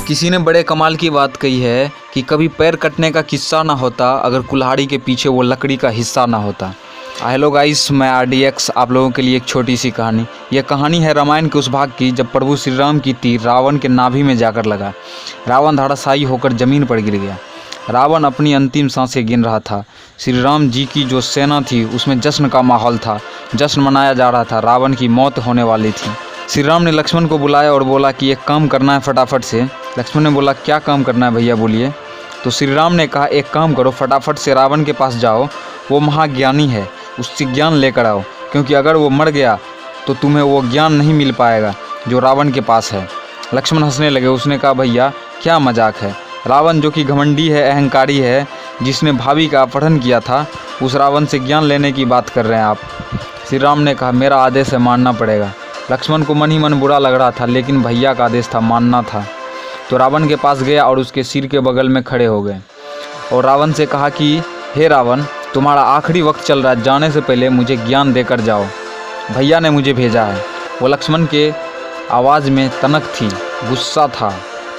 किसी ने बड़े कमाल की बात कही है कि कभी पैर कटने का किस्सा ना होता अगर कुल्हाड़ी के पीछे वो लकड़ी का हिस्सा ना होता। हेलो गाइस, मैं RDX आप लोगों के लिए एक छोटी सी कहानी। यह कहानी है रामायण के उस भाग की जब प्रभु श्री राम की तीर रावण के नाभि में जाकर लगा। रावण धराशायी होकर जमीन पर गिर गया। रावण अपनी अंतिम सांसें गिन रहा था। श्री राम जी की जो सेना थी उसमें जश्न का माहौल था। जश्न मनाया जा रहा था। रावण की मौत होने वाली थी। श्री राम ने लक्ष्मण को बुलाया और बोला कि एक काम करना है फटाफट से। लक्ष्मण ने बोला, क्या काम करना है भैया, बोलिए। तो श्री राम ने कहा, एक काम करो, फटाफट से रावण के पास जाओ, वो महाज्ञानी है, उससे ज्ञान लेकर आओ, क्योंकि अगर वो मर गया तो तुम्हें वो ज्ञान नहीं मिल पाएगा जो रावण के पास है। लक्ष्मण हंसने लगे। उसने कहा, भैया क्या मजाक है। रावण जो कि घमंडी है, अहंकारी है, जिसने भाभी का अपहरण किया था, उस रावण से ज्ञान लेने की बात कर रहे हैं आप। श्री राम ने कहा, मेरा आदेश है, मानना पड़ेगा। लक्ष्मण को मन ही मन बुरा लग रहा था, लेकिन भैया का आदेश था, मानना था। तो रावण के पास गया और उसके सिर के बगल में खड़े हो गए और रावण से कहा कि हे रावण, तुम्हारा आखिरी वक्त चल रहा है, जाने से पहले मुझे ज्ञान देकर जाओ, भैया ने मुझे भेजा है। वो लक्ष्मण के आवाज़ में तनक थी, गुस्सा था,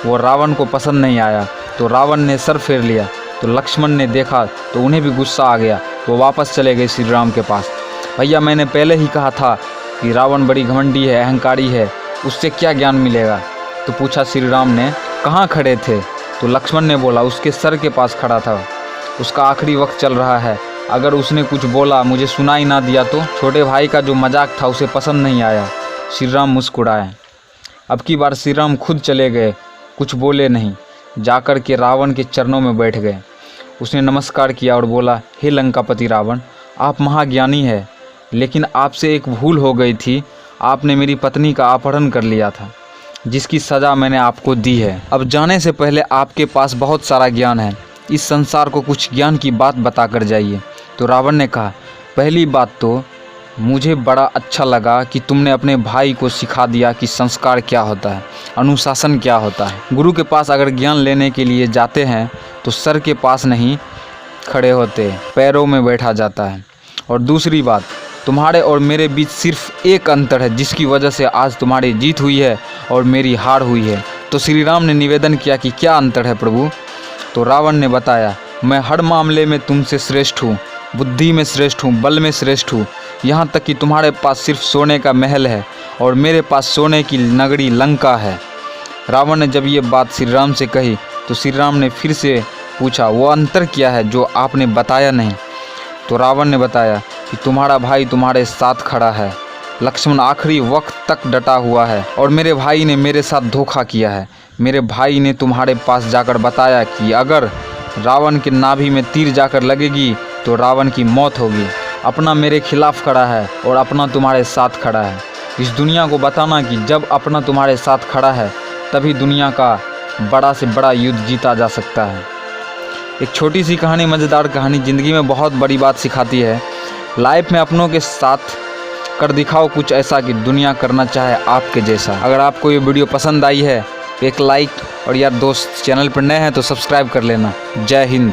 वो रावण को पसंद नहीं आया। तो रावण ने सर फेर लिया। तो लक्ष्मण ने देखा तो उन्हें भी गुस्सा आ गया। वो वापस चले गए श्री राम के पास। भैया, मैंने पहले ही कहा था कि रावण बड़ी घमंडी है, अहंकारी है, उससे क्या ज्ञान मिलेगा। तो पूछा श्री राम ने, कहाँ खड़े थे। तो लक्ष्मण ने बोला, उसके सर के पास खड़ा था, उसका आखिरी वक्त चल रहा है, अगर उसने कुछ बोला, मुझे सुनाई ना दिया तो। छोटे भाई का जो मजाक था उसे पसंद नहीं आया। श्री राम मुस्कुराए। अब की बार श्री राम खुद चले गए, कुछ बोले नहीं, जाकर के रावण के चरणों में बैठ गए। उसने नमस्कार किया और बोला, हे लंकापति रावण, आप महाज्ञानी है, लेकिन आपसे एक भूल हो गई थी। आपने मेरी पत्नी का अपहरण कर लिया था, जिसकी सज़ा मैंने आपको दी है। अब जाने से पहले आपके पास बहुत सारा ज्ञान है, इस संसार को कुछ ज्ञान की बात बता कर जाइए। तो रावण ने कहा, पहली बात तो मुझे बड़ा अच्छा लगा कि तुमने अपने भाई को सिखा दिया कि संस्कार क्या होता है, अनुशासन क्या होता है। गुरु के पास अगर ज्ञान लेने के लिए जाते हैं तो सर के पास नहीं खड़े होते, पैरों में बैठा जाता है। और दूसरी बात, तुम्हारे और मेरे बीच सिर्फ एक अंतर है, जिसकी वजह से आज तुम्हारी जीत हुई है और मेरी हार हुई है। तो श्री राम ने निवेदन किया कि क्या अंतर है प्रभु। तो रावण ने बताया, मैं हर मामले में तुमसे श्रेष्ठ हूँ, बुद्धि में श्रेष्ठ हूँ, बल में श्रेष्ठ हूँ, यहाँ तक कि तुम्हारे पास सिर्फ सोने का महल है और मेरे पास सोने की नगरी लंका है। रावण ने जब ये बात श्री राम से कही तो श्री राम ने फिर से पूछा, वो अंतर क्या है जो आपने बताया नहीं। तो रावण ने बताया कि तुम्हारा भाई तुम्हारे साथ खड़ा है, लक्ष्मण आखिरी वक्त तक डटा हुआ है और मेरे भाई ने मेरे साथ धोखा किया है। मेरे भाई ने तुम्हारे पास जाकर बताया कि अगर रावण के नाभि में तीर जाकर लगेगी तो रावण की मौत होगी। अपना मेरे खिलाफ खड़ा है और अपना तुम्हारे साथ खड़ा है। इस दुनिया को बताना कि जब अपना तुम्हारे साथ खड़ा है तभी दुनिया का बड़ा से बड़ा युद्ध जीता जा सकता है। एक छोटी सी कहानी, मज़ेदार कहानी, ज़िंदगी में बहुत बड़ी बात सिखाती है। लाइफ में अपनों के साथ कर दिखाओ कुछ ऐसा कि दुनिया करना चाहे आपके जैसा। अगर आपको ये वीडियो पसंद आई है तो एक लाइक, और यार दोस्त चैनल पर नए हैं तो सब्सक्राइब कर लेना। जय हिंद।